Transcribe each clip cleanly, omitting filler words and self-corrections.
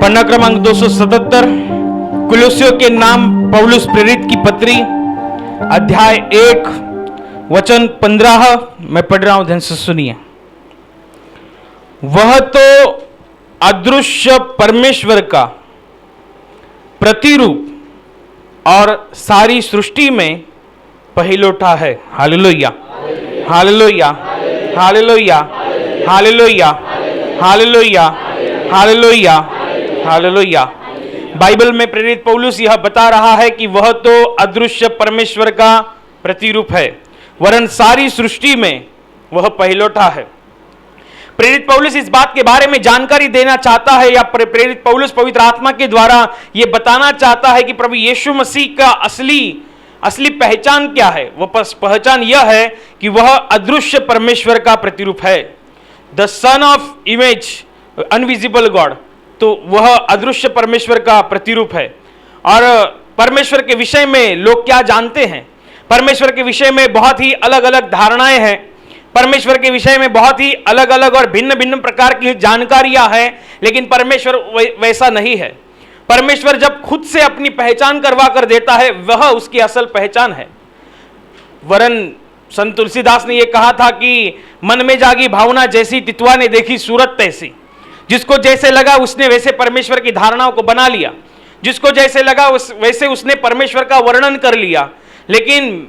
पन्ना क्रमांक 277 कुलुस्सियों के नाम पौलुस प्रेरित की पत्री अध्याय 1 वचन 15 मैं पढ़ रहा हूं, ध्यान से सुनिए। वह तो अदृश्य परमेश्वर का प्रतिरूप और सारी सृष्टि में पहिलौठा है। Hallelujah, hallelujah, hallelujah, hallelujah, hallelujah, hallelujah, hallelujah. Bible में प्रेरित पौलुस यह बता रहा है कि वह तो अदृश्य परमेश्वर का प्रतिरूप है, वरन सारी सृष्टि में वह पहिलौठा है। प्रेरित पौलुस इस बात के बारे में जानकारी देना चाहता है, या प्रेरित पौलुस पवित्र आत्मा के द्वारा यह बताना चाहता है कि प्रभु यीशु मसीह का असली पहचान क्या है। वह पहचान यह है कि वह अदृश्य परमेश्वर का प्रतिरूप है, the son of image, invisible God. तो वह अदृश्य परमेश्वर का प्रतिरूप है। और परमेश्वर के विषय में लोग क्या जानते हैं? परमेश्वर के विषय में बहुत ही अलग अलग धारणाएं हैं। परमेश्वर के विषय में बहुत ही अलग अलग और भिन्न भिन्न प्रकार की जानकारियां हैं, लेकिन परमेश्वर वैसा नहीं है। परमेश्वर जब खुद से अपनी पहचान करवा कर देता है, वह उसकी असल पहचान है। वरन संत तुलसीदास ने यह कहा था कि मन में जागी भावना जैसी, तितवा ने देखी सूरत तैसी। जिसको जैसे लगा उसने वैसे परमेश्वर की धारणाओं को बना लिया, जिसको जैसे लगा वैसे उसने परमेश्वर का वर्णन कर लिया। लेकिन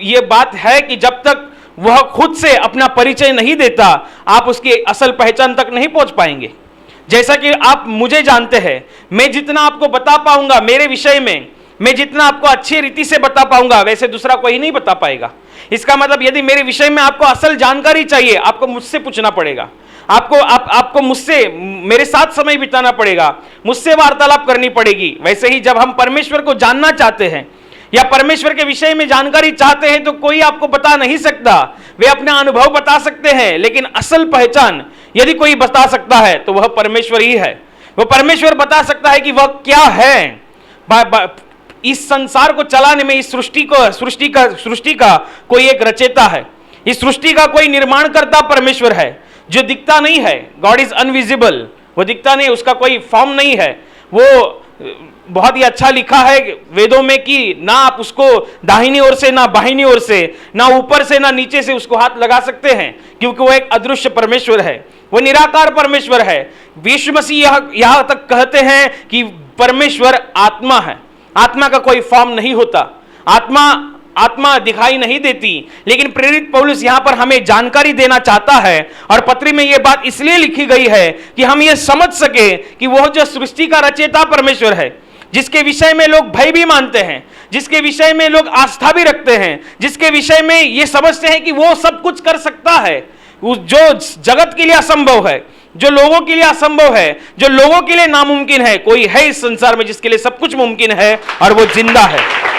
यह बात है कि जब तक वह खुद से अपना परिचय नहीं देता, आप उसकी असल पहचान तक नहीं पहुंच पाएंगे। जैसा कि आप मुझे जानते हैं, मैं जितना आपको बता पाऊंगा मेरे विषय में, मैं जितना आपको अच्छी रीति से बता पाऊंगा, वैसे दूसरा कोई नहीं बता पाएगा। इसका मतलब यदि मेरे विषय में आपको असल जानकारी चाहिए, आपको मुझसे पूछना पड़ेगा, आपको मुझसे, मेरे साथ समय बिताना पड़ेगा, मुझसे वार्तालाप करनी पड़ेगी। वैसे ही जब हम परमेश्वर को जानना चाहते हैं या परमेश्वर के विषय में जानकारी चाहते हैं, तो कोई आपको बता नहीं सकता। वे अपना अनुभव बता सकते हैं, लेकिन असल पहचान यदि कोई बता सकता है तो वह परमेश्वर ही है। वह परमेश्वर बता सकता है कि वह क्या है। इस संसार को चलाने में, इस सृष्टि का कोई एक रचेता है। इस सृष्टि का कोई निर्माणकर्ता परमेश्वर है, जो दिखता नहीं है। गॉड इज अनविजिबल, वो दिखता नहीं, उसका कोई फॉर्म नहीं है। वो बहुत ही अच्छा लिखा है वेदों में कि ना आप उसको दाहिनी ओर से, ना बाहिनी ओर से, ना ऊपर से, ना नीचे से उसको हाथ लगा सकते हैं, क्योंकि वो एक अदृश्य परमेश्वर है, वो निराकार परमेश्वर है। यीशु मसीह यहां तक कहते हैं कि परमेश्वर आत्मा है। आत्मा का कोई फॉर्म नहीं होता, आत्मा दिखाई नहीं देती। लेकिन प्रेरित पौलुस यहां पर हमें जानकारी देना चाहता है, और पत्री में यह बात इसलिए लिखी गई है कि हम यह समझ सके कि वह जो सृष्टि का रचयिता परमेश्वर है, जिसके विषय में लोग भय भी मानते हैं, जिसके विषय में लोग आस्था भी रखते हैं, जिसके विषय में ये समझते हैं कि वो सब कुछ कर सकता है, जो जगत के लिए असंभव है, जो लोगों के लिए असंभव है, जो लोगों के लिए नामुमकिन है, कोई है इस संसार में जिसके लिए सब कुछ मुमकिन है, और वो जिंदा है।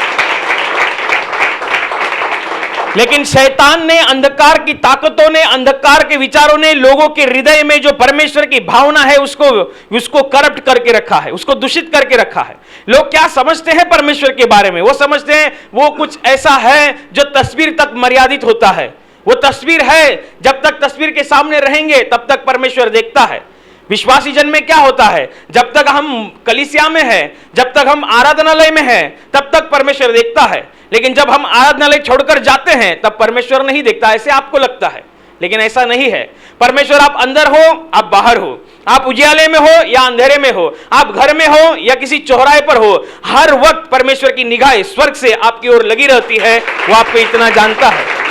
लेकिन शैतान ने, अंधकार की ताकतों ने, अंधकार के विचारों ने लोगों के हृदय में जो परमेश्वर की भावना है उसको करप्ट करके रखा है, उसको दूषित करके रखा है। लोग क्या समझते हैं परमेश्वर के बारे में? वो समझते हैं वो कुछ ऐसा है जो तस्वीर तक मर्यादित होता है। वो तस्वीर है, जब तक तस्वीर के सामने रहेंगे तब तक परमेश्वर देखता है। विश्वासी जन में क्या होता है? जब तक हम कलीसिया में है, जब तक हम आराधनालय में है, तब तक परमेश्वर देखता है। लेकिन जब हम आराधनालय छोड़कर जाते हैं तब परमेश्वर नहीं देखता, ऐसे आपको लगता है, लेकिन ऐसा नहीं है। परमेश्वर, आप अंदर हो, आप बाहर हो, आप उजियाले में हो या अंधेरे में हो, आप घर में हो या किसी चौराहे पर हो, हर वक्त परमेश्वर की निगाह स्वर्ग से आपकी ओर लगी रहती है। वो आपको इतना जानता है।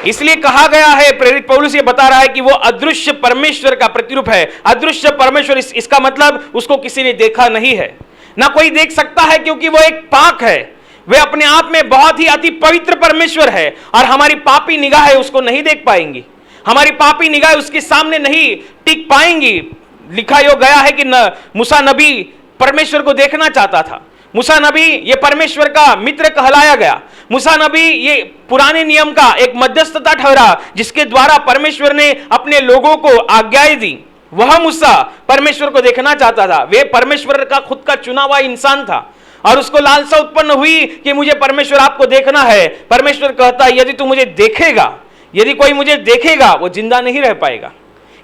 इसलिए कहा गया है, प्रेरित पौलुस ये बता रहा है कि वो अदृश्य परमेश्वर का प्रतिरूप है। अदृश्य परमेश्वर, इसका मतलब उसको किसी ने देखा नहीं है, ना कोई देख सकता है, क्योंकि वो एक पाक है। वे अपने आप में बहुत ही अति पवित्र परमेश्वर है, और हमारी पापी निगाहें उसको नहीं देख पाएंगी, हमारी पापी निगाहें उसके सामने नहीं टिक पाएंगी। लिखा यो गया है कि मूसा नबी परमेश्वर को देखना चाहता था। मूसा नबी ये परमेश्वर का मित्र कहलाया गया। मूसा नबी ये पुराने नियम का एक मध्यस्थता ठहरा, जिसके द्वारा परमेश्वर ने अपने लोगों को आज्ञाएं दी। वह मूसा परमेश्वर को देखना चाहता था। वे परमेश्वर का खुद का चुना हुआ इंसान था, और उसको लालसा उत्पन्न हुई कि मुझे परमेश्वर आपको देखना है। परमेश्वर कहता है, यदि तू मुझे देखेगा, यदि कोई मुझे देखेगा, वो जिंदा नहीं रह पाएगा,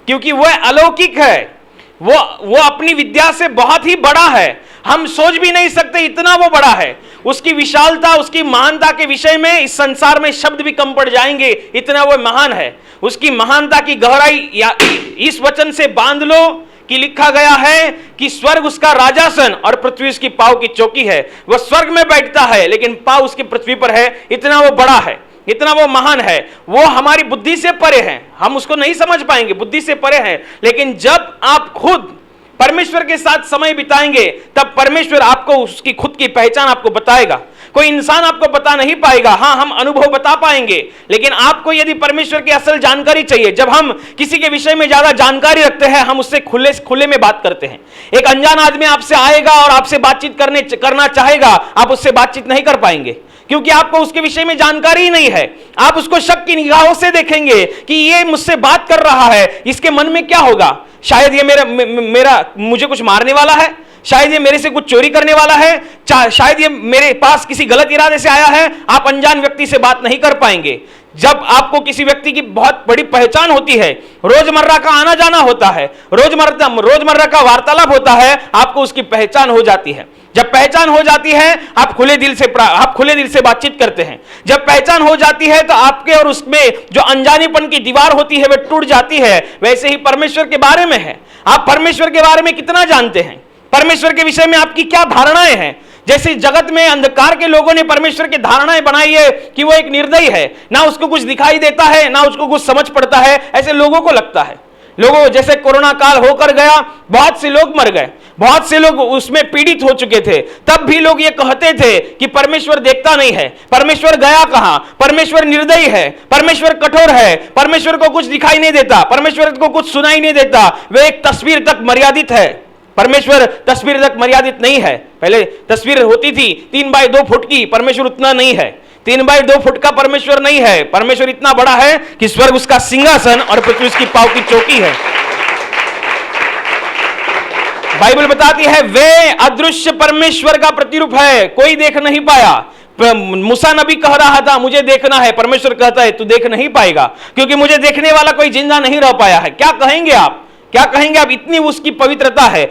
क्योंकि वह अलौकिक है। वो अपनी विद्या से बहुत ही बड़ा है, हम सोच भी नहीं सकते इतना वो बड़ा है। उसकी विशालता, उसकी महानता के विषय में इस संसार में शब्द भी कम पड़ जाएंगे, इतना वो महान है। उसकी महानता की गहराई या इस वचन से बांध लो कि लिखा गया है कि स्वर्ग उसका राजासन और पृथ्वी उसकी पांव की चौकी है। वह स्वर्ग में बैठता है लेकिन पांव उसकी पृथ्वी पर है, इतना वो बड़ा है, इतना वो महान है। वो हमारी बुद्धि से परे है, हम उसको नहीं समझ पाएंगे, बुद्धि से परे है। लेकिन जब आप खुद परमेश्वर के साथ समय बिताएंगे तब परमेश्वर आपको उसकी खुद की पहचान आपको बताएगा। कोई इंसान आपको बता नहीं पाएगा, हाँ हम अनुभव बता पाएंगे, लेकिन आपको यदि परमेश्वर की असल जानकारी चाहिए, जब हम किसी के विषय में ज्यादा जानकारी रखते हैं हम उससे खुले में बात करते हैं। एक अनजान आदमी आपसे आएगा और आपसे बातचीत करना चाहेगा, आप उससे बातचीत नहीं कर पाएंगे क्योंकि आपको उसके विषय में जानकारी ही नहीं है। आप उसको शक की निगाहों से देखेंगे कि ये मुझसे बात कर रहा है, इसके मन में क्या होगा, शायद ये मुझे कुछ मारने वाला है, शायद ये मेरे से कुछ चोरी करने वाला है, शायद ये मेरे पास किसी गलत इरादे से आया है। आप अनजान व्यक्ति से बात नहीं कर पाएंगे। जब आपको किसी व्यक्ति की बहुत बड़ी पहचान होती है, रोजमर्रा का आना जाना होता है, रोजमर्रा का वार्तालाप होता है, आपको उसकी पहचान हो जाती है। जब पहचान हो जाती है आप खुले दिल से बातचीत करते हैं। जब पहचान हो जाती है तो आपके और उसमें जो अनजानेपन की दीवार होती है वह टूट जाती है। वैसे ही परमेश्वर के बारे में है, आप परमेश्वर के बारे में कितना जानते हैं, परमेश्वर के विषय में आपकी क्या धारणाएं हैं। जैसे जगत में अंधकार के लोगों ने परमेश्वर की धारणाएं बनाई है कि वो एक निर्दयी है, ना उसको कुछ दिखाई देता है ना उसको कुछ समझ पड़ता है, ऐसे लोगों को लगता है। लोगों जैसे कोरोना काल होकर गया, बहुत से लोग मर गए, बहुत से लोग उसमें पीड़ित हो चुके थे, तब भी लोग ये कहते थे कि परमेश्वर देखता नहीं है, परमेश्वर गया कहां, परमेश्वर निर्दयी है, परमेश्वर कठोर है, परमेश्वर को कुछ दिखाई नहीं देता, परमेश्वर को कुछ सुनाई नहीं देता, वे एक तस्वीर तक मर्यादित है। परमेश्वर तस्वीर तक मर्यादित नहीं है। पहले तस्वीर होती थी 3 बाय 2 फुट की, परमेश्वर उतना नहीं है, 3 बाय 2 फुट का परमेश्वर नहीं है। परमेश्वर इतना बड़ा है कि स्वर्ग उसका सिंहासन और पृथ्वी उसकी पांव की चौकी है। बाइबल बताती है वे अदृश्य परमेश्वर का प्रतिरूप है, कोई देख नहीं पाया। मूसा नबी कह रहा था मुझे देखना है, परमेश्वर कहता है तू देख नहीं पाएगा क्योंकि मुझे देखने वाला कोई जिंदा नहीं रह पाया है। क्या कहेंगे आप, क्या कहेंगे आप, इतनी उसकी पवित्रता है,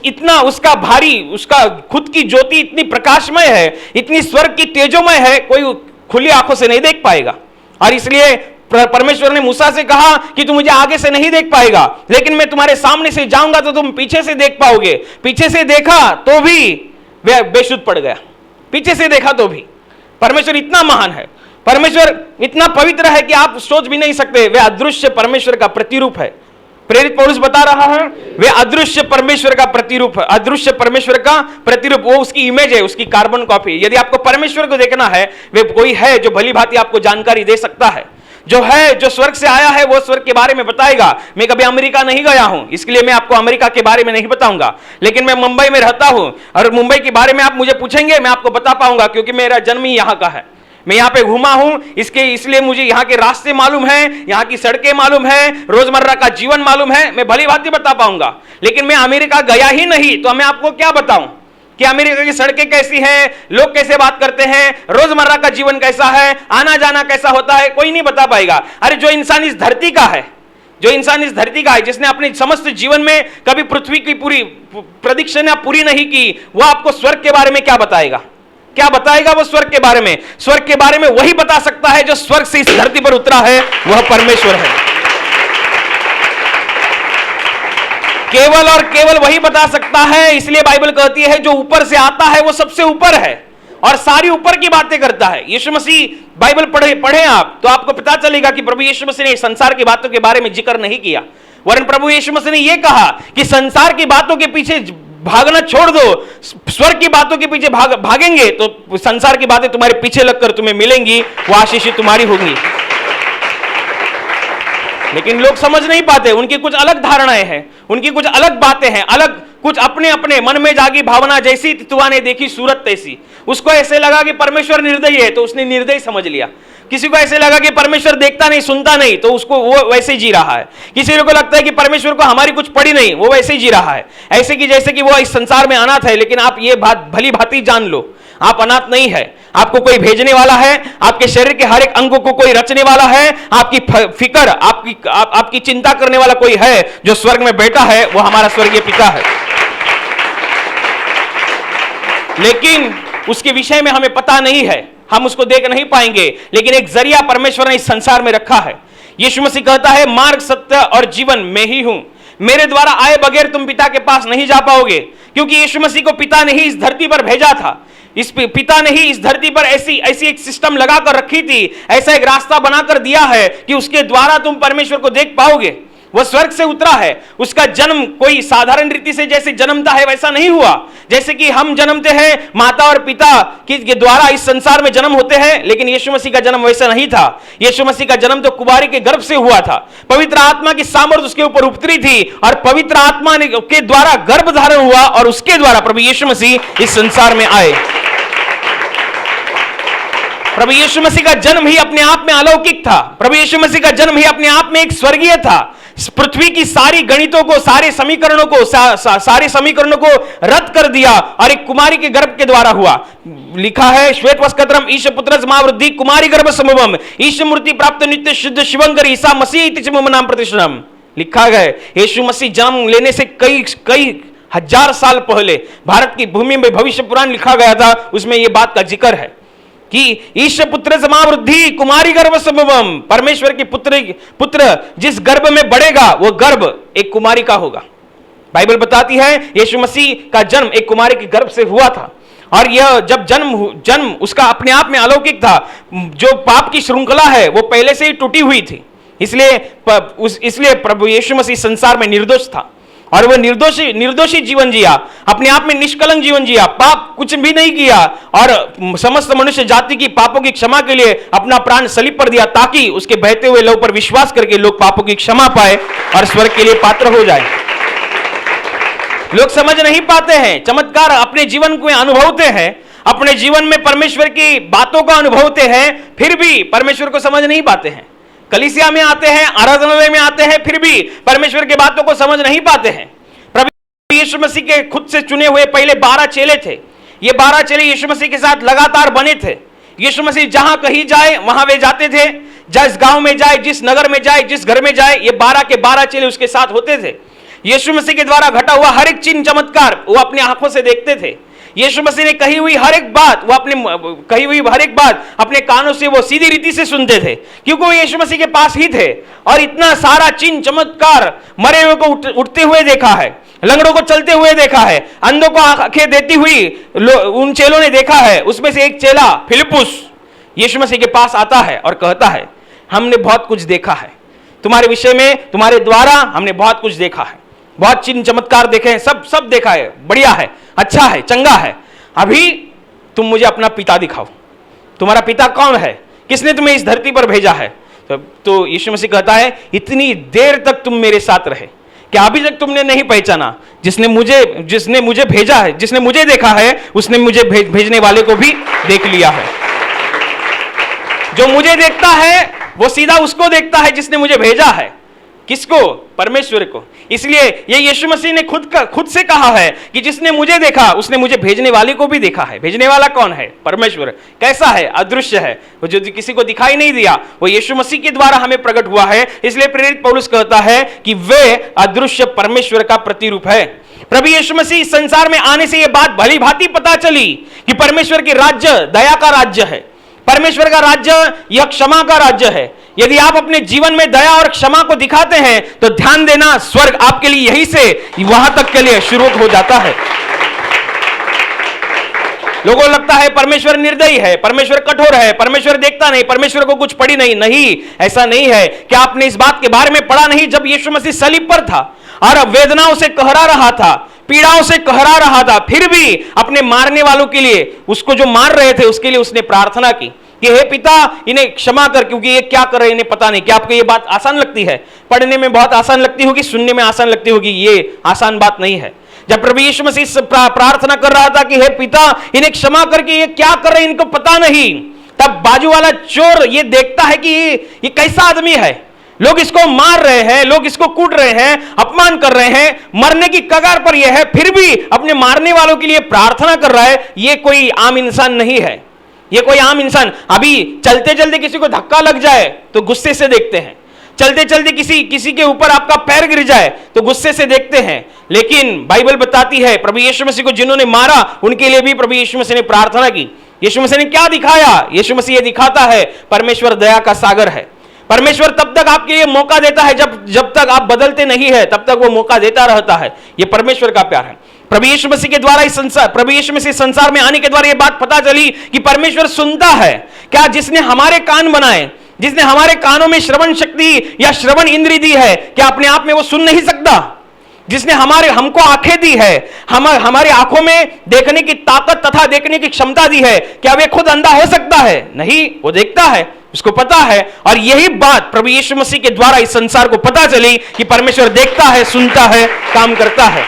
इतना उसका भारी, उसका खुद की ज्योति इतनी प्रकाशमय है, इतनी स्वर्ग की तेजोमय है, कोई खुली आंखों से नहीं देख पाएगा। और इसलिए परमेश्वर ने मूसा से कहा कि तू मुझे आगे से नहीं देख पाएगा, लेकिन मैं तुम्हारे सामने से जाऊंगा तो तुम पीछे से देख पाओगे। पीछे से देखा तो भी वह बेसुध पड़ गया, पीछे से देखा तो भी। परमेश्वर इतना महान है, परमेश्वर इतना पवित्र है कि आप सोच भी नहीं सकते। वह अदृश्य परमेश्वर का प्रतिरूप है। प्रेरित पौलुस बता रहा है वे अदृश्य परमेश्वर का प्रतिरूप है, अदृश्य परमेश्वर का प्रतिरूप, वो उसकी इमेज है, उसकी कार्बन कॉपी। यदि आपको परमेश्वर को देखना है, वे कोई है जो भली भांति आपको जानकारी दे सकता है, जो है, जो स्वर्ग से आया है, वो स्वर्ग के बारे में बताएगा। मैं कभी अमेरिका नहीं गया हूं, इसलिए मैं आपको अमेरिका के बारे में नहीं बताऊंगा, लेकिन मैं मुंबई में रहता हूं और मुंबई के बारे में आप मुझे पूछेंगे मैं आपको बता पाऊंगा क्योंकि मेरा जन्म ही यहां का है। मैं यहाँ पे घूमा हूं, इसलिए मुझे यहाँ के रास्ते मालूम है, यहाँ की सड़कें मालूम है, रोजमर्रा का जीवन मालूम है, मैं भली भांति बता पाऊंगा। लेकिन मैं अमेरिका गया ही नहीं तो मैं आपको क्या बताऊं कि अमेरिका की सड़कें कैसी हैं, लोग कैसे बात करते हैं, रोजमर्रा का जीवन कैसा है, आना जाना कैसा होता है, कोई नहीं बता पाएगा। अरे जो इंसान इस धरती का है, जो इंसान इस धरती का है, जिसने अपने समस्त जीवन में कभी पृथ्वी की पूरी प्रदक्षिणा पूरी नहीं की, वो आपको स्वर्ग के बारे में क्या बताएगा, क्या बताएगा वो स्वर्ग के बारे में? स्वर्ग के बारे में वही बता सकता है जो स्वर्ग से इस धरती पर उतरा है, वह परमेश्वर है। केवल और केवल वही बता सकता है। इसलिए बाइबल कहती है जो ऊपर से आता है वो सबसे ऊपर है और सारी ऊपर की बातें करता है। यीशु मसीह, बाइबल पढ़े आप तो आपको पता चलेगा कि प्रभु यीशु मसीह ने संसार की बातों के बारे में जिक्र नहीं किया, वरन प्रभु यीशु मसीह ने यह कहा कि संसार की बातों के पीछे भागना छोड़ दो, स्वर्ग की बातों के पीछे भागेंगे तो संसार की बातें तुम्हारे पीछे लगकर तुम्हें मिलेंगी, वो आशीष तुम्हारी होगी। लेकिन लोग समझ नहीं पाते, उनकी कुछ अलग धारणाएं हैं, उनकी कुछ अलग बातें हैं, अलग कुछ अपने अपने मन में जागी भावना, जैसी तितवा ने देखी सूरत तैसी। उसको ऐसे लगा कि परमेश्वर निर्दयी है तो उसने निर्दयी समझ लिया। किसी को ऐसे लगा कि परमेश्वर देखता नहीं, सुनता नहीं, तो उसको वो वैसे ही जी रहा है। किसी को लगता है कि परमेश्वर को हमारी कुछ पड़ी नहीं, वो वैसे ही जी रहा है, ऐसे कि जैसे कि वो इस संसार में अनाथ है। लेकिन आप ये बात भली भांति जान लो, आप अनाथ नहीं है, आपको कोई भेजने वाला है, आपके शरीर के हर एक अंगों को कोई रचने वाला है, आपकी फिक्र, आपकी चिंता करने वाला कोई है जो स्वर्ग में बैठा है, वो हमारा स्वर्गीय पिता है। लेकिन उसके विषय में हमें पता नहीं है, हम उसको देख नहीं पाएंगे, लेकिन एक जरिया परमेश्वर ने इस संसार में रखा है। यीशु मसीह कहता है, मार्ग, सत्य और जीवन मैं ही हूं, मेरे द्वारा आए बगैर तुम पिता के पास नहीं जा पाओगे। क्योंकि यीशु मसीह को पिता ने ही इस धरती पर भेजा था, इस पिता ने ही इस धरती पर ऐसी एक सिस्टम लगाकर रखी थी, ऐसा एक रास्ता बनाकर दिया है कि उसके द्वारा तुम परमेश्वर को देख पाओगे। वह स्वर्ग से उतरा है, उसका जन्म कोई साधारण रीति से जैसे जन्मता है वैसा नहीं हुआ। जैसे कि हम जन्मते हैं, माता और पिता के द्वारा इस संसार में जन्म होते हैं, लेकिन यीशु मसीह का जन्म वैसा नहीं था। यीशु मसीह का जन्म तो कुंवारी के गर्भ से हुआ था, पवित्र आत्मा की सामर्थ उसके ऊपर उतरी थी और पवित्र आत्मा के द्वारा गर्भ धारण हुआ और उसके द्वारा प्रभु यीशु मसीह इस संसार में आए। प्रभु यीशु मसीह का जन्म ही अपने आप में अलौकिक था, प्रभु यीशु मसीह का जन्म ही अपने आप में एक स्वर्गीय था। पृथ्वी की सारी गणितों को, सारे समीकरणों को सारे समीकरणों को रद्द कर दिया और एक कुमारी के गर्भ के द्वारा हुआ। लिखा है, श्वेत वस्त्रम ईश पुत्र महावृद्धि कुमारी गर्भ समूहम ईश मूर्ति प्राप्त नित्य शुद्ध शिवंकर ईसा मसीह इति नाम प्रतिष्ठम। लिखा गया यीशु मसीह जन्म लेने से कई हजार साल पहले भारत की भूमि में भविष्य पुराण लिखा गया था, उसमें यह बात का जिक्र है कि ईश पुत्र समावृद्धि कुमारी गर्भ संभवम, परमेश्वर की पुत्र जिस गर्भ में बढ़ेगा वो गर्भ एक कुमारी का होगा। बाइबल बताती है यीशु मसीह का जन्म एक कुमारी के गर्भ से हुआ था और यह जब जन्म उसका अपने आप में अलौकिक था। जो पाप की श्रृंखला है वो पहले से ही टूटी हुई थी, इसलिए प्रभु यीशु मसीह संसार में निर्दोष था और वह निर्दोषी जीवन जिया, अपने आप में निष्कलंक जीवन जिया, पाप कुछ भी नहीं किया और समस्त मनुष्य जाति की पापों की क्षमा के लिए अपना प्राण सलीब पर दिया, ताकि उसके बहते हुए लहू पर विश्वास करके लोग पापों की क्षमा पाए और स्वर्ग के लिए पात्र हो जाए। लोग समझ नहीं पाते हैं, चमत्कार अपने जीवन को अनुभवते हैं, अपने जीवन में परमेश्वर की बातों को अनुभवते हैं, फिर भी परमेश्वर को समझ नहीं पाते हैं। कलीसिया में आते हैं, आराधनालय में आते हैं, फिर भी परमेश्वर की बातों को समझ नहीं पाते हैं। प्रभु यीशु मसीह के खुद से चुने हुए पहले 12 चेले थे। ये 12 चेले यीशु मसीह के साथ लगातार बने थे। यीशु मसीह जहां कहीं जाए वहां वे जाते थे, जिस गांव में जाए, जिस नगर में जाए, जिस घर में जाए, ये 12 के 12 चेले उसके साथ होते थे। यीशु मसीह के द्वारा घटा हुआ हर एक चिन्ह चमत्कार वो अपने आंखों से देखते थे। यीशु मसीह ने कही हुई हर एक बात अपने कानों से वो सीधी रीति से सुनते थे, क्योंकि वो यीशु मसीह के पास ही थे। और इतना सारा चिन्ह चमत्कार, मरे हुए को उठते हुए देखा है, लंगड़ों को चलते हुए देखा है, अंधों को आंखें देती हुई उन चेलों ने देखा है। उसमें से एक चेला फिलिपुस यीशु मसीह के पास आता है और कहता है, हमने बहुत कुछ देखा है तुम्हारे विषय में, तुम्हारे द्वारा हमने बहुत कुछ देखा है, बहुत चिन्ह चमत्कार देखे हैं, सब देखा है, बढ़िया है, अच्छा है, चंगा है। अभी तुम मुझे अपना पिता दिखाओ, तुम्हारा पिता कौन है, किसने तुम्हें इस धरती पर भेजा है। तो यीशु मसीह कहता है, इतनी देर तक तुम मेरे साथ रहे, क्या अभी तक तुमने नहीं पहचाना? जिसने मुझे भेजा है, जिसने मुझे देखा है, उसने मुझे भेजने वाले को भी देख लिया है। जो मुझे देखता है वो सीधा उसको देखता है जिसने मुझे भेजा है। किसको? परमेश्वर को। इसलिए ये यीशु मसीह ने खुद से कहा है कि जिसने मुझे देखा उसने मुझे भेजने वाले को भी देखा है। भेजने वाला कौन है? परमेश्वर। कैसा है? अदृश्य है, वो जो किसी को दिखाई नहीं दिया, वो यीशु मसीह के द्वारा हमें प्रकट हुआ है। इसलिए प्रेरित पौलुस कहता है कि वे अदृश्य परमेश्वर का प्रतिरूप है। प्रभु यीशु मसीह इस संसार में आने से यह बात भली भांति पता चली कि परमेश्वर के राज्य दया का राज्य है, परमेश्वर का राज्य यह क्षमा का राज्य है। यदि आप अपने जीवन में दया और क्षमा को दिखाते हैं तो ध्यान देना, स्वर्ग आपके लिए यहीं से वहां तक के लिए शुरू हो जाता है। लोगों को लगता है परमेश्वर निर्दयी है, परमेश्वर कठोर है, परमेश्वर देखता नहीं, परमेश्वर को कुछ पड़ी नहीं, ऐसा नहीं है। क्या आपने इस बात के बारे में पढ़ा नहीं? जब यीशु मसीह सलीब पर था और वेदनाओं से कहरा रहा था, पीड़ाओं से कहरा रहा था, फिर भी अपने मारने वालों के लिए, उसको जो मार रहे थे उसके लिए उसने प्रार्थना की कि हे पिता, इन्हें क्षमा कर, क्योंकि ये क्या कर रहे हैं इन्हें पता नहीं। क्या आपको ये बात आसान लगती है? पढ़ने में बहुत आसान लगती होगी, सुनने में आसान लगती होगी, ये आसान बात नहीं है। जब प्रभु यीशु मसीह प्रार्थना कर रहा था कि हे पिता, इन्हें क्षमा करके ये क्या कर रहे हैं इनको पता नहीं, तब बाजू वाला चोर ये देखता है कि ये कैसा आदमी है, लोग इसको मार रहे हैं, लोग इसको कूट रहे हैं, अपमान कर रहे हैं, मरने की कगार पर यह है, फिर भी अपने मारने वालों के लिए प्रार्थना कर रहा है। ये कोई आम इंसान नहीं है, ये कोई आम इंसान। अभी चलते चलते किसी को धक्का लग जाए तो गुस्से से देखते हैं, चलते चलते किसी के ऊपर आपका पैर गिर जाए तो गुस्से से देखते हैं। लेकिन बाइबल बताती है प्रभु यीशु मसीह को जिन्होंने मारा उनके लिए भी प्रभु यीशु मसीह ने प्रार्थना की। यीशु मसीह ने क्या दिखाया? यीशु मसीह ये दिखाता है परमेश्वर दया का सागर है। परमेश्वर तब तक आपके लिए मौका देता है जब तक आप बदलते नहीं है, तब तक वो मौका देता रहता है। ये परमेश्वर का प्यार है। प्रभु यीशु मसीह के द्वारा इस संसार, प्रभु यीशु मसीह संसार में आने के द्वारा ये बात पता चली कि परमेश्वर सुनता है। क्या जिसने हमारे कान बनाए, जिसने हमारे कानों में श्रवण शक्ति या श्रवण इंद्री दी है, क्या अपने आप में वो सुन नहीं सकता? जिसने हमको आंखें दी है, हमारी आंखों में देखने की ताकत तथा देखने की क्षमता दी है, क्या वे खुद अंधा हो सकता है? नहीं, वो देखता है, उसको पता है। और यही बात प्रभु यीशु मसीह के द्वारा इस संसार को पता चली कि परमेश्वर देखता है, सुनता है, काम करता है।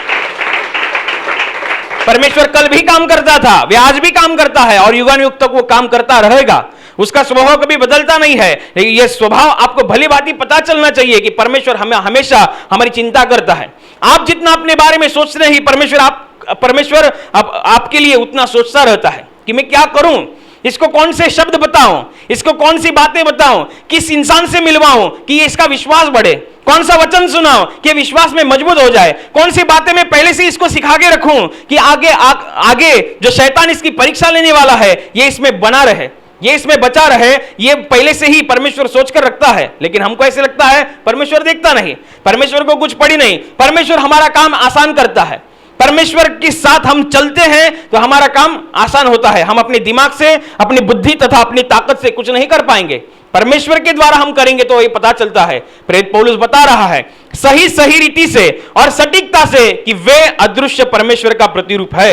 परमेश्वर कल भी काम करता था, वे आज भी काम करता है और युगानुयुग तक वो काम करता रहेगा। उसका स्वभाव कभी बदलता नहीं है। यह स्वभाव आपको भली भांति पता चलना चाहिए कि परमेश्वर हमें हमेशा हमारी चिंता करता है। आप जितना अपने बारे में सोचते हैं, परमेश्वर आपके लिए उतना सोचता रहता है कि मैं क्या करूं, इसको कौन से शब्द बताऊं, इसको कौन सी बातें बताऊं, किस इंसान से मिलवाऊं कि ये इसका विश्वास बढ़े, कौन सा वचन सुनाऊं कि विश्वास में मजबूत हो जाए, कौन सी बातें मैं पहले से इसको सिखा के रखूं कि आगे जो शैतान इसकी परीक्षा लेने वाला है ये इसमें बना रहे, ये इसमें बचा रहे। ये पहले से ही परमेश्वर सोचकर रखता है। लेकिन हमको ऐसे लगता है परमेश्वर देखता नहीं, परमेश्वर को कुछ पड़ी नहीं। परमेश्वर हमारा काम आसान करता है। परमेश्वर के साथ हम चलते हैं तो हमारा काम आसान होता है। हम अपने दिमाग से, अपनी बुद्धि तथा अपनी ताकत से कुछ नहीं कर पाएंगे। परमेश्वर के द्वारा हम करेंगे तो ये पता चलता है। प्रेरित पौलुस बता रहा है सही रीति से और सटीकता से कि वे अदृश्य परमेश्वर का प्रतिरूप है।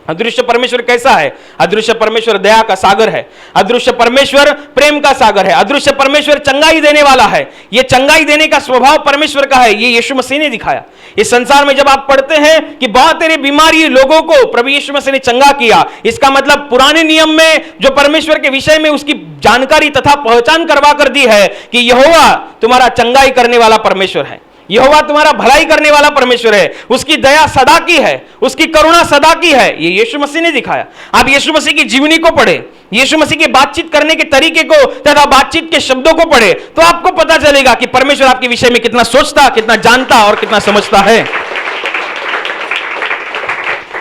अदृश्य परमेश्वर कैसा है? अदृश्य परमेश्वर दया का सागर है। अदृश्य परमेश्वर प्रेम का सागर है। अदृश्य परमेश्वर चंगाई देने वाला है। ये चंगाई देने का स्वभाव परमेश्वर का है। ये यीशु मसीह ने दिखाया। इस संसार में जब आप पढ़ते हैं कि बहुत तेरे बीमारी लोगों को प्रभु यीशु मसीह ने चंगा किया, इसका मतलब पुराने नियम में जो परमेश्वर के विषय में उसकी जानकारी तथा पहचान करवा कर दी है कि यहोवा तुम्हारा चंगाई करने वाला परमेश्वर है, यहोवा तुम्हारा भलाई करने वाला परमेश्वर है, उसकी दया सदा की है, उसकी करुणा सदा की है। ये यीशु मसीह ने दिखाया। आप यीशु मसीह की जीवनी को पढ़े, यीशु मसीह के बातचीत करने के तरीके को तथा बातचीत के शब्दों को पढ़े तो आपको पता चलेगा कि परमेश्वर आपके विषय में कितना सोचता, कितना जानता और कितना समझता है।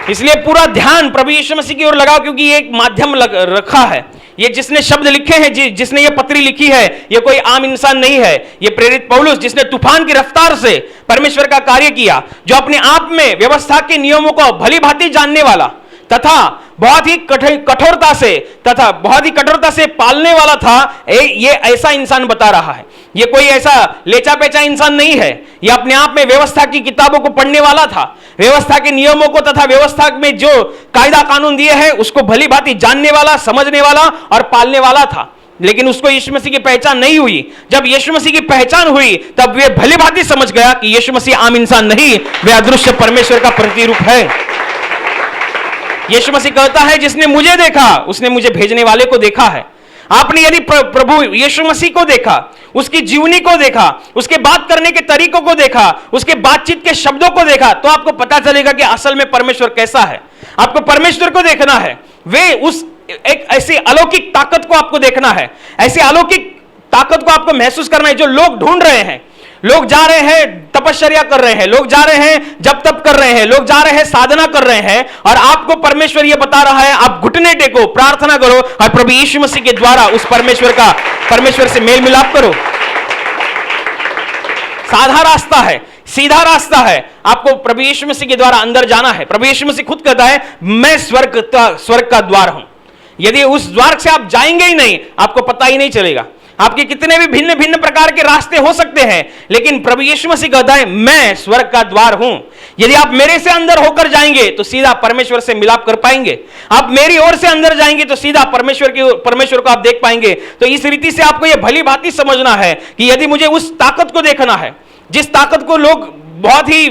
इसलिए पूरा ध्यान प्रभु यीशु मसीह की ओर लगाओ, क्योंकि ये एक माध्यम रखा है। ये जिसने शब्द लिखे हैं, जिसने ये पत्री लिखी है, ये कोई आम इंसान नहीं है। ये प्रेरित पौलुस जिसने तूफान की रफ्तार से परमेश्वर का कार्य किया, जो अपने आप में व्यवस्था के नियमों को भली भांति जानने वाला तथा बहुत ही कठोरता से पालने वाला था, ये ऐसा इंसान बता रहा है। ये कोई ऐसा लेचा पेचा इंसान नहीं है। ये अपने आप में व्यवस्था की किताबों को पढ़ने वाला था, व्यवस्था के नियमों को तथा व्यवस्था में जो कायदा कानून दिए हैं उसको भली भांति जानने वाला, समझने वाला और पालने वाला था। लेकिन उसको यीशु मसीह की पहचान नहीं हुई। जब यीशु मसीह की पहचान हुई तब वे भली भांति समझ गया कि यीशु मसीह आम इंसान नहीं, वे अदृश्य परमेश्वर का प्रतिरूप है। यीशु मसीह कहता है जिसने मुझे देखा उसने मुझे भेजने वाले को देखा है। आपने यदि प्रभु यीशु मसीह को देखा, उसकी जीवनी को देखा, उसके बात करने के तरीकों को देखा, उसके बातचीत के शब्दों को देखा, तो आपको पता चलेगा कि असल में परमेश्वर कैसा है। आपको परमेश्वर को देखना है। वे उस एक ऐसी अलौकिक ताकत को आपको देखना है, ऐसी अलौकिक ताकत को आपको महसूस करना है जो लोग ढूंढ रहे हैं। लोग जा रहे हैं तपश्चर्या कर रहे हैं, लोग जा रहे हैं जप तप कर रहे हैं, लोग जा रहे हैं साधना कर रहे हैं, और आपको परमेश्वर यह बता रहा है आप घुटने टेको, प्रार्थना करो और प्रभु यीशु मसीह के द्वारा उस परमेश्वर से मेल मिलाप करो। साधा रास्ता है, सीधा रास्ता है। आपको प्रभु यीशु मसीह के द्वारा अंदर जाना है। प्रभु यीशु मसीह खुद कहता है मैं स्वर्ग का द्वार हूं। यदि उस द्वार से आप जाएंगे ही नहीं, आपको पता ही नहीं चलेगा। आपके कितने भी भिन्न भिन्न प्रकार के रास्ते हो सकते हैं, लेकिन प्रभु यीशु मसीह कहता है मैं स्वर्ग का द्वार हूं। यदि आप मेरे से अंदर होकर जाएंगे तो सीधा परमेश्वर से मिलाप कर पाएंगे। आप मेरी ओर से अंदर जाएंगे तो सीधा परमेश्वर को आप देख पाएंगे। तो इस रीति से आपको यह भली भांति समझना है कि यदि मुझे उस ताकत को देखना है, जिस ताकत को लोग बहुत ही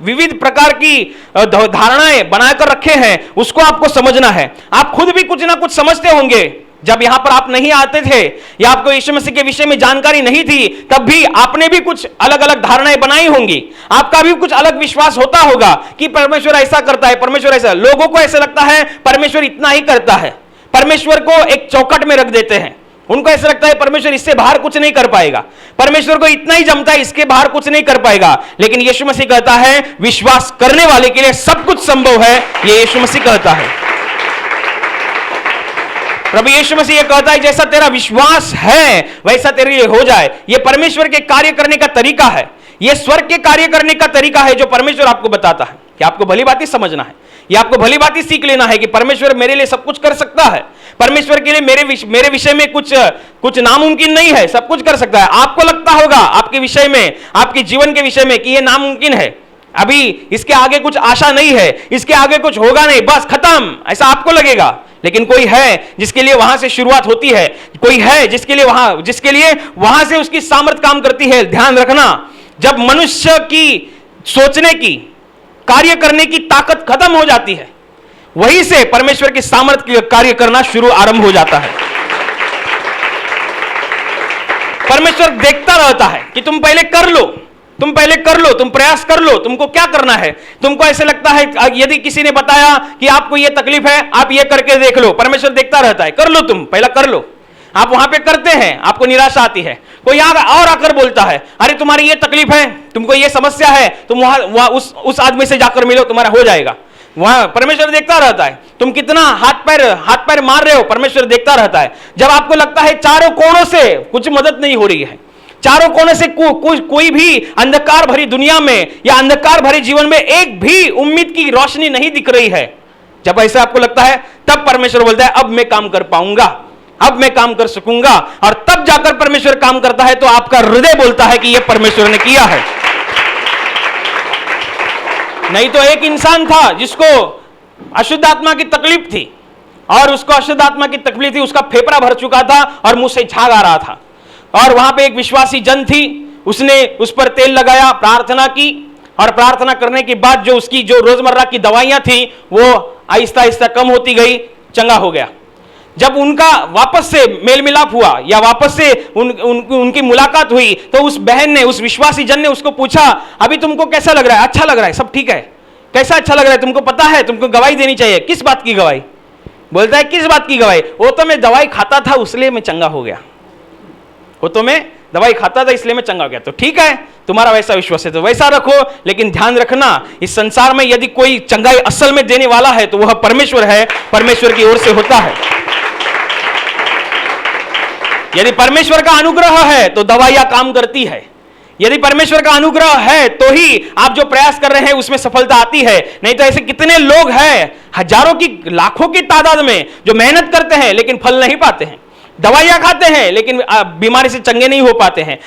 विविध प्रकार की धारणाएं बनाकर रखे हैं, उसको आपको समझना है। आप खुद भी कुछ ना कुछ समझते होंगे, जब यहां पर आप नहीं आते थे या आपको यीशु मसीह के विषय में जानकारी नहीं थी, तब भी आपने भी कुछ अलग अलग धारणाएं बनाई होंगी, आपका भी कुछ अलग विश्वास होता होगा कि परमेश्वर ऐसा करता है, परमेश्वर ऐसा। लोगों को ऐसा लगता है परमेश्वर इतना ही करता है, परमेश्वर को एक चौकट में रख देते हैं। उनको ऐसा लगता है परमेश्वर इससे बाहर कुछ नहीं कर पाएगा, परमेश्वर को इतना ही जमता है, इसके बाहर कुछ नहीं कर पाएगा। लेकिन यीशु मसीह कहता है विश्वास करने वाले के लिए सब कुछ संभव है, ये यीशु मसीह कहता है। प्रभु यीशु मसीह ये कहता है जैसा तेरा विश्वास है वैसा तेरे लिए हो जाए। ये परमेश्वर के कार्य करने का तरीका है, ये स्वर्ग के कार्य करने का तरीका है जो परमेश्वर आपको बताता है कि आपको भली बात ही समझना है, ये आपको भली बात ही सीख लेना है कि परमेश्वर मेरे लिए सब कुछ कर सकता है, परमेश्वर के लिए मेरे विषय में कुछ नामुमकिन नहीं है, सब कुछ कर सकता है। आपको लगता होगा आपके विषय में, आपके जीवन के विषय में कि ये नामुमकिन है, अभी इसके आगे कुछ आशा नहीं है, इसके आगे कुछ होगा नहीं, बस खत्म, ऐसा आपको लगेगा। लेकिन कोई है जिसके लिए वहां से शुरुआत होती है, कोई है जिसके लिए वहां से उसकी सामर्थ काम करती है। ध्यान रखना, जब मनुष्य की सोचने की, कार्य करने की ताकत खत्म हो जाती है, वहीं से परमेश्वर की सामर्थ्य कार्य करना आरंभ हो जाता है। परमेश्वर देखता रहता है कि तुम पहले कर लो, तुम प्रयास कर लो, तुमको क्या करना है। तुमको ऐसे लगता है यदि किसी ने बताया कि आपको ये तकलीफ है, आप ये करके देख लो, परमेश्वर देखता रहता है, कर लो, तुम पहला कर लो। आप वहां पे करते हैं, आपको निराशा आती है, कोई और आकर बोलता है अरे तुम्हारी ये तकलीफ है, तुमको ये समस्या है, तुम वहां उस आदमी से जाकर मिलो, तुम्हारा हो जाएगा। वहां परमेश्वर देखता रहता है, तुम कितना हाथ पैर मार रहे हो, परमेश्वर देखता रहता है। जब आपको लगता है चारों कोणों से कुछ मदद नहीं हो रही है, चारों कोने से कोई भी अंधकार भरी दुनिया में या अंधकार भरे जीवन में एक भी उम्मीद की रोशनी नहीं दिख रही है, जब ऐसा आपको लगता है तब परमेश्वर बोलता है अब मैं काम कर पाऊंगा, अब मैं काम कर सकूंगा। और तब जाकर परमेश्वर काम करता है तो आपका हृदय बोलता है कि यह परमेश्वर ने किया है। नहीं तो एक इंसान था जिसको अशुद्ध आत्मा की तकलीफ थी, और उसको अशुद्ध आत्मा की तकलीफ थी, उसका फेफड़ा भर चुका था और मुंह से झाग आ रहा था। और वहां पे एक विश्वासी जन थी, उसने उस पर तेल लगाया, प्रार्थना की, और प्रार्थना करने के बाद जो उसकी जो रोजमर्रा की दवाइयां थी वो आहिस्ता आहिस्ता कम होती गई, चंगा हो गया। जब उनका वापस से मेल मिलाप हुआ या वापस से उनकी मुलाकात हुई तो उस बहन ने, उस विश्वासी जन ने उसको पूछा अभी तुमको कैसा लग रहा है? अच्छा लग रहा है, सब ठीक है। कैसा अच्छा लग रहा है? तुमको पता है तुमको गवाही देनी चाहिए। किस बात की गवाही? बोलता है किस बात की गवाही? वो तो मैं दवाई खाता था इसलिए मैं चंगा हो गया, वो तो मैं दवाई खाता था इसलिए मैं चंगा हो गया। तो ठीक है, तुम्हारा वैसा विश्वास है तो वैसा रखो, लेकिन ध्यान रखना इस संसार में यदि कोई चंगाई असल में देने वाला है तो वह परमेश्वर है, परमेश्वर की ओर से होता है। यदि परमेश्वर का अनुग्रह है तो दवाइयां काम करती है, यदि परमेश्वर का अनुग्रह है तो ही आप जो प्रयास कर रहे हैं उसमें सफलता आती है। नहीं तो ऐसे कितने लोग हैं, हजारों की लाखों की तादाद में, जो मेहनत करते हैं लेकिन फल नहीं पाते हैं, दवाइयां खाते हैं लेकिन बीमारी से चंगे नहीं हो पाते हैं,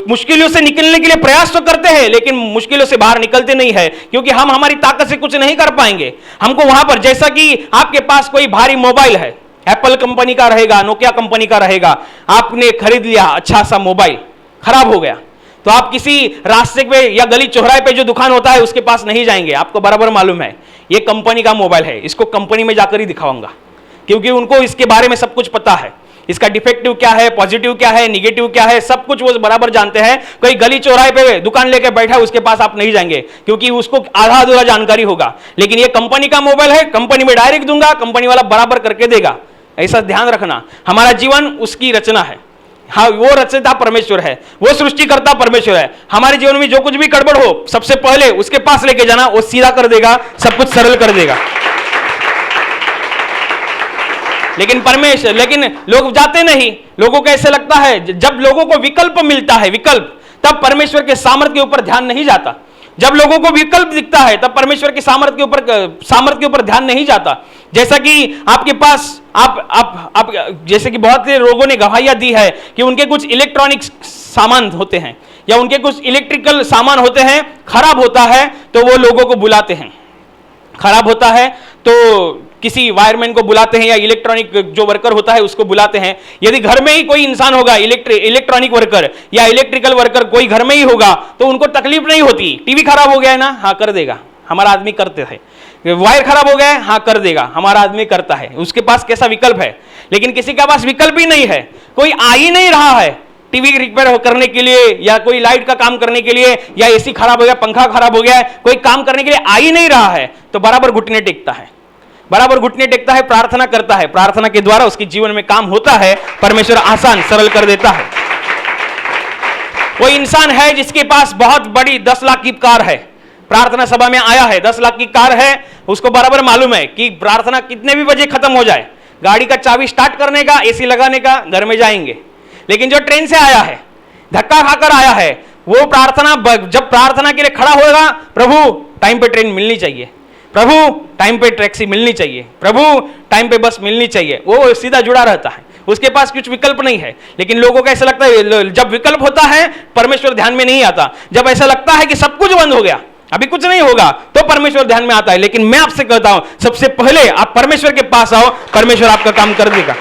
मुश्किलों से निकलने के लिए प्रयास तो करते हैं लेकिन मुश्किलों से बाहर निकलते नहीं है, क्योंकि हम हमारी ताकत से कुछ नहीं कर पाएंगे। हमको वहां पर, जैसा कि आपके पास कोई भारी मोबाइल है, एप्पल कंपनी का रहेगा, नोकिया कंपनी का रहेगा, आपने खरीद लिया अच्छा सा मोबाइल, खराब हो गया तो आप किसी रास्ते पे या गली चौराहे पे जो दुकान होता है उसके पास नहीं जाएंगे। आपको बराबर मालूम है ये कंपनी का मोबाइल है, इसको कंपनी में जाकर ही दिखाऊंगा, क्योंकि उनको इसके बारे में सब कुछ पता है, इसका डिफेक्टिव क्या है, पॉजिटिव क्या है, निगेटिव क्या है, सब कुछ वो बराबर जानते हैं। कोई गली चौराहे पे दुकान लेके बैठा है उसके पास आप नहीं जाएंगे, क्योंकि उसको आधा अधूरा जानकारी होगा। लेकिन ये कंपनी का मोबाइल है, कंपनी में डायरेक्ट दूंगा, कंपनी वाला बराबर करके देगा। ऐसा ध्यान रखना, हमारा जीवन उसकी रचना है। हाँ, वो रचयिता परमेश्वर है, वो सृष्टिकर्ता परमेश्वर है। हमारे जीवन में जो कुछ भी गड़बड़ हो सबसे पहले उसके पास लेके जाना, वो सीधा कर देगा, सब कुछ सरल कर देगा। लेकिन लोग जाते नहीं, लोगों को ऐसे लगता है, जब लोगों को विकल्प मिलता है, विकल्प, तब परमेश्वर के सामर्थ्य के ऊपर ध्यान नहीं जाता। जब लोगों को विकल्प दिखता है तब परमेश्वर के सामर्थ्य के ऊपर ध्यान नहीं जाता। जैसा कि आपके पास आप जैसे कि बहुत से लोगों ने गवाहियां दी है कि उनके कुछ इलेक्ट्रॉनिक सामान होते हैं या उनके कुछ इलेक्ट्रिकल सामान होते हैं, खराब होता है तो वो लोगों को बुलाते हैं, खराब होता है तो किसी वायरमैन को बुलाते हैं या इलेक्ट्रॉनिक जो वर्कर होता है उसको बुलाते हैं। यदि घर में ही कोई इंसान होगा, इलेक्ट्रॉनिक वर्कर या इलेक्ट्रिकल वर्कर कोई घर में ही होगा तो उनको तकलीफ नहीं होती। टीवी खराब हो गया है ना, हाँ कर देगा, हमारा आदमी करते थे। वायर खराब हो गया है, हाँ कर देगा, हमारा आदमी करता है, उसके पास कैसा विकल्प है। लेकिन किसी के पास विकल्प ही नहीं है, कोई आ ही नहीं रहा है टीवी रिपेयर करने के लिए, या कोई लाइट का काम करने के लिए, या एसी खराब हो गया, पंखा खराब हो गया है, कोई काम करने के लिए आ ही नहीं रहा है, तो बराबर घुटने टेकता है, बराबर घुटने टेकता है, प्रार्थना करता है, प्रार्थना के द्वारा उसके जीवन में काम होता है, परमेश्वर आसान सरल कर देता है। कोई इंसान है जिसके पास बहुत बड़ी 10 लाख की कार है, प्रार्थना सभा में आया है, 10 लाख की कार है, उसको बराबर मालूम है कि प्रार्थना कितने भी बजे खत्म हो जाए, गाड़ी का चाबी स्टार्ट करने का, एसी लगाने का, घर में जाएंगे। लेकिन जो ट्रेन से आया है, धक्का खाकर आया है, वो प्रार्थना जब प्रार्थना के लिए खड़ा होगा, प्रभु टाइम पे ट्रेन मिलनी चाहिए, प्रभु टाइम पे टैक्सी मिलनी चाहिए, प्रभु टाइम पे बस मिलनी चाहिए, वो सीधा जुड़ा रहता है, उसके पास कुछ विकल्प नहीं है। लेकिन लोगों को ऐसा लगता है, जब विकल्प होता है परमेश्वर ध्यान में नहीं आता, जब ऐसा लगता है कि सब कुछ बंद हो गया, अभी कुछ नहीं होगा, तो परमेश्वर ध्यान में आता है। लेकिन मैं आपसे कहता हूं, सबसे पहले आप परमेश्वर के पास आओ, परमेश्वर आपका काम कर देगा।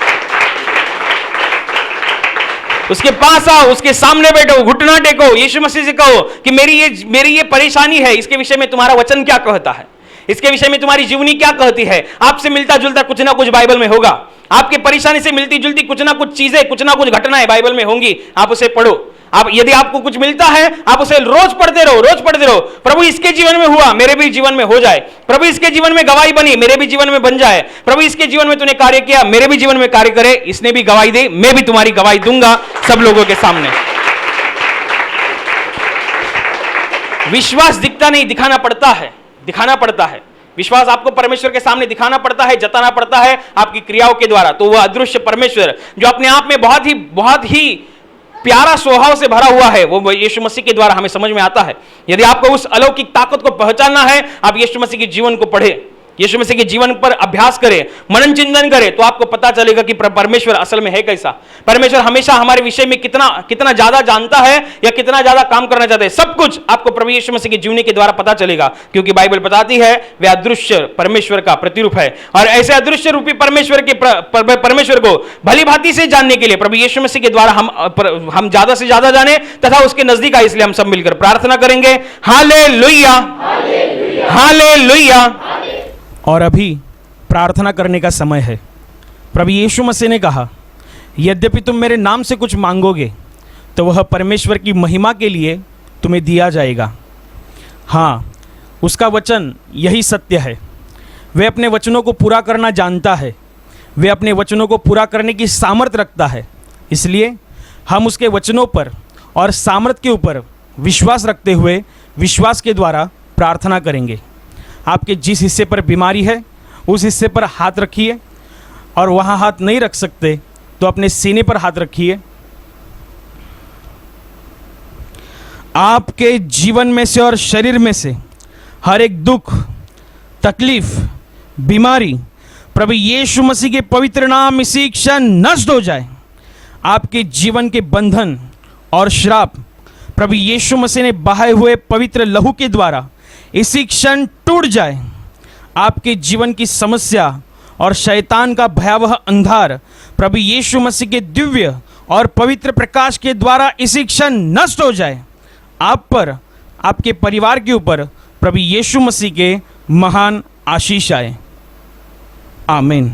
उसके पास आओ, उसके सामने बैठो, घुटना टेको, यीशु मसीह से कहो कि मेरी ये परेशानी है, इसके विषय में तुम्हारा वचन क्या कहता है, इसके विषय में तुम्हारी जीवनी क्या कहती है। आपसे मिलता जुलता कुछ ना कुछ बाइबल में होगा, आपकी परेशानी से मिलती जुलती कुछ ना कुछ चीजें, कुछ ना कुछ घटनाएं बाइबल में होंगी, आप उसे पढ़ो। आप यदि आपको कुछ मिलता है, आप उसे रोज पढ़ते रहो, रोज पढ़ते रहो। प्रभु इसके जीवन में हुआ, मेरे भी जीवन में हो जाए। प्रभु इसके जीवन में गवाही बनी, मेरे भी जीवन में बन जाए। प्रभु इसके जीवन में तूने कार्य किया, मेरे भी जीवन में कार्य करे, इसने भी गवाही दी, मैं भी तुम्हारी गवाही दूंगा सब लोगों के सामने। विश्वास दिखता नहीं, दिखाना पड़ता है, दिखाना पड़ता है। विश्वास आपको परमेश्वर के सामने दिखाना पड़ता है, जताना पड़ता है आपकी क्रियाओं के द्वारा। तो वह अदृश्य परमेश्वर जो अपने आप में बहुत ही प्यारा स्वभाव से भरा हुआ है, वो यीशु मसीह के द्वारा हमें समझ में आता है। यदि आपको उस अलौकिक ताकत को पहचानना है, आप यीशु मसीह के जीवन को पढ़े, यीशु मसीह के जीवन पर अभ्यास करें, मनन चिंतन करें, तो आपको पता चलेगा कि परमेश्वर असल में है कैसा। परमेश्वर हमेशा हमारे विषय में कितना ज्यादा जानता है या कितना ज्यादा काम करना चाहता है, सब कुछ आपको प्रभु यीशु मसीह के जीवनी के द्वारा पता चलेगा। क्योंकि बाइबल बताती है वे अदृश्य परमेश्वर का प्रतिरूप है, और ऐसे अदृश्य रूपी परमेश्वर को भली भांति से जानने के लिए प्रभु यीशु मसीह के द्वारा हम ज्यादा से ज्यादा जाने तथा उसके नजदीक आए। इसलिए हम सब मिलकर प्रार्थना करेंगे। Hallelujah, hallelujah. और अभी प्रार्थना करने का समय है। प्रभु यीशु मसीह ने कहा, यद्यपि तुम मेरे नाम से कुछ मांगोगे तो वह परमेश्वर की महिमा के लिए तुम्हें दिया जाएगा। हाँ, उसका वचन यही सत्य है। वह अपने वचनों को पूरा करना जानता है, वह अपने वचनों को पूरा करने की सामर्थ्य रखता है। इसलिए हम उसके वचनों पर और सामर्थ्य के ऊपर विश्वास रखते हुए विश्वास के द्वारा प्रार्थना करेंगे। आपके जिस हिस्से पर बीमारी है उस हिस्से पर हाथ रखिए, और वहाँ हाथ नहीं रख सकते तो अपने सीने पर हाथ रखिए। आपके जीवन में से और शरीर में से हर एक दुख, तकलीफ, बीमारी प्रभु यीशु मसीह के पवित्र नाम इसी क्षण नष्ट हो जाए। आपके जीवन के बंधन और श्राप प्रभु यीशु मसीह ने बहाए हुए पवित्र लहू के द्वारा इसी क्षण टूट जाए। आपके जीवन की समस्या और शैतान का भयावह अंधार प्रभु यीशु मसीह के दिव्य और पवित्र प्रकाश के द्वारा इसी क्षण नष्ट हो जाए। आप पर, आपके परिवार के ऊपर प्रभु यीशु मसीह के महान आशीष आए। आमीन।